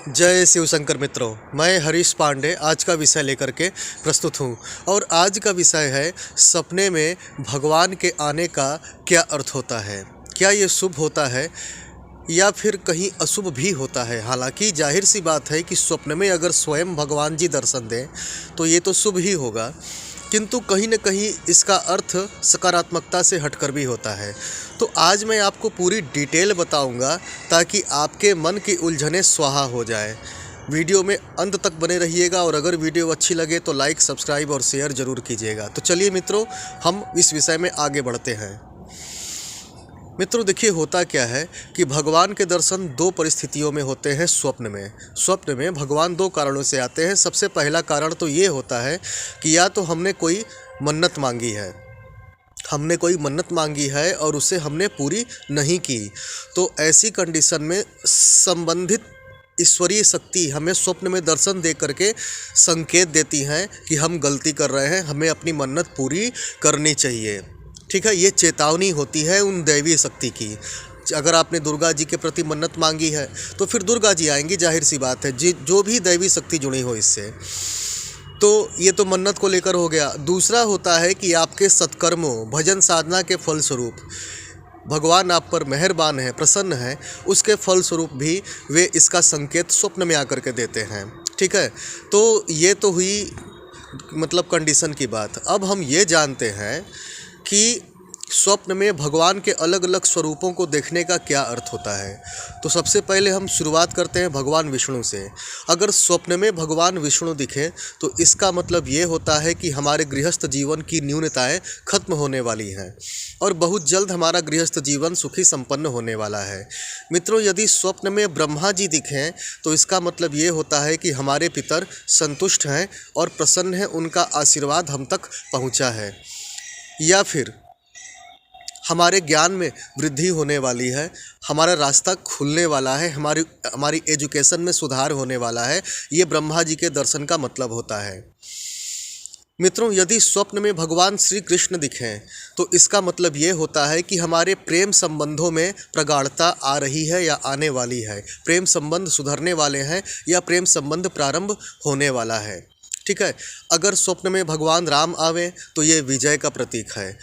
जय शिव शंकर मित्रों, मैं हरीश पांडे आज का विषय लेकर के प्रस्तुत हूँ। और आज का विषय है सपने में भगवान के आने का क्या अर्थ होता है। क्या ये शुभ होता है या फिर कहीं अशुभ भी होता है। हालांकि जाहिर सी बात है कि स्वप्न में अगर स्वयं भगवान जी दर्शन दें तो ये तो शुभ ही होगा, किंतु कहीं न कहीं इसका अर्थ सकारात्मकता से हटकर भी होता है। तो आज मैं आपको पूरी डिटेल बताऊंगा ताकि आपके मन की उलझनें स्वाहा हो जाए। वीडियो में अंत तक बने रहिएगा और अगर वीडियो अच्छी लगे तो लाइक, सब्सक्राइब और शेयर ज़रूर कीजिएगा। तो चलिए मित्रों, हम इस विषय में आगे बढ़ते हैं। मित्रों देखिए, होता क्या है कि भगवान के दर्शन दो परिस्थितियों में होते हैं। स्वप्न में भगवान दो कारणों से आते हैं। सबसे पहला कारण तो ये होता है कि या तो हमने कोई मन्नत मांगी है और उसे हमने पूरी नहीं की, तो ऐसी कंडीशन में संबंधित ईश्वरीय शक्ति हमें स्वप्न में दर्शन दे करके संकेत देती हैं कि हम गलती कर रहे हैं, हमें अपनी मन्नत पूरी करनी चाहिए। ठीक है, ये चेतावनी होती है उन दैवीय शक्ति की। अगर आपने दुर्गा जी के प्रति मन्नत मांगी है तो फिर दुर्गा जी आएंगी, जाहिर सी बात है, जो भी दैवी शक्ति जुड़ी हो इससे। तो ये तो मन्नत को लेकर हो गया। दूसरा होता है कि आपके सत्कर्मों, भजन साधना के फलस्वरूप भगवान आप पर मेहरबान है, प्रसन्न है, उसके फलस्वरूप भी वे इसका संकेत स्वप्न में आकर के देते हैं। ठीक है, तो ये तो हुई मतलब कंडीशन की बात। अब हम ये जानते हैं कि स्वप्न में भगवान के अलग अलग स्वरूपों को देखने का क्या अर्थ होता है। तो सबसे पहले हम शुरुआत करते हैं भगवान विष्णु से। अगर स्वप्न में भगवान विष्णु दिखे तो इसका मतलब ये होता है कि हमारे गृहस्थ जीवन की न्यूनताएं खत्म होने वाली हैं और बहुत जल्द हमारा गृहस्थ जीवन सुखी संपन्न होने वाला है। मित्रों, यदि स्वप्न में ब्रह्मा जी दिखें तो इसका मतलब ये होता है कि हमारे पितर संतुष्ट हैं और प्रसन्न हैं, उनका आशीर्वाद हम तक पहुँचा है। या फिर हमारे ज्ञान में वृद्धि होने वाली है, हमारा रास्ता खुलने वाला है, हमारी एजुकेशन में सुधार होने वाला है। ये ब्रह्मा जी के दर्शन का मतलब होता है। मित्रों, यदि स्वप्न में भगवान श्री कृष्ण दिखें तो इसका मतलब ये होता है कि हमारे प्रेम संबंधों में प्रगाढ़ता आ रही है या आने वाली है। प्रेम संबंध सुधरने वाले हैं या प्रेम संबंध प्रारंभ होने वाला है। ठीक है, अगर स्वप्न में भगवान राम आवे तो ये विजय का प्रतीक है,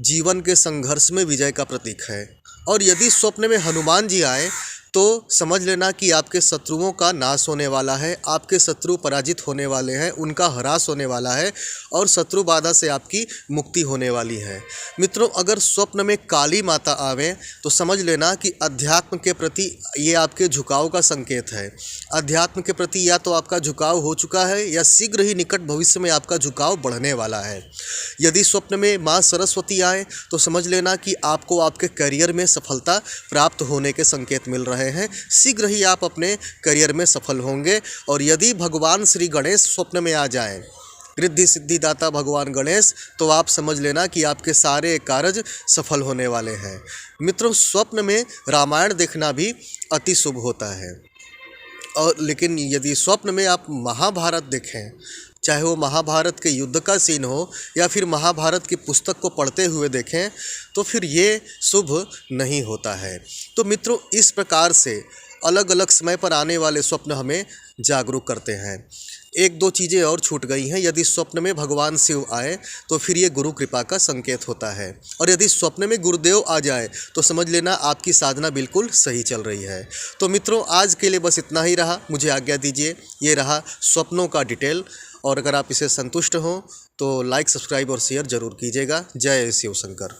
जीवन के संघर्ष में विजय का प्रतीक है। और यदि स्वप्न में हनुमान जी आए तो समझ लेना कि आपके शत्रुओं का नाश होने वाला है, आपके शत्रु पराजित होने वाले हैं, उनका ह्रास होने वाला है और शत्रु बाधा से आपकी मुक्ति होने वाली है। मित्रों, अगर स्वप्न में काली माता आवे तो समझ लेना कि अध्यात्म के प्रति ये आपके झुकाव का संकेत है। अध्यात्म के प्रति या तो आपका झुकाव हो चुका है या शीघ्र ही निकट भविष्य में आपका झुकाव बढ़ने वाला है। यदि स्वप्न में माँ सरस्वती आए तो समझ लेना कि आपको आपके करियर में सफलता प्राप्त होने के संकेत मिल रहे हैं। शीघ्र ही आप अपने करियर में सफल होंगे। और यदि भगवान श्री गणेश स्वप्न में आ जाएं, रिद्धि सिद्धि दाता भगवान गणेश, तो आप समझ लेना कि आपके सारे कार्य सफल होने वाले हैं। मित्रों, स्वप्न में रामायण देखना भी अति शुभ होता है। और लेकिन यदि स्वप्न में आप महाभारत देखें, चाहे वो महाभारत के युद्ध का सीन हो या फिर महाभारत की पुस्तक को पढ़ते हुए देखें, तो फिर ये शुभ नहीं होता है। तो मित्रों, इस प्रकार से अलग अलग समय पर आने वाले स्वप्न हमें जागरूक करते हैं। एक दो चीज़ें और छूट गई हैं। यदि स्वप्न में भगवान शिव आए तो फिर ये गुरु कृपा का संकेत होता है। और यदि स्वप्न में गुरुदेव आ जाए तो समझ लेना आपकी साधना बिल्कुल सही चल रही है। तो मित्रों, आज के लिए बस इतना ही रहा। मुझे आज्ञा दीजिए। ये रहा स्वप्नों का डिटेल। और अगर आप इसे संतुष्ट हों तो लाइक, सब्सक्राइब और शेयर ज़रूर कीजिएगा। जय शिव शंकर।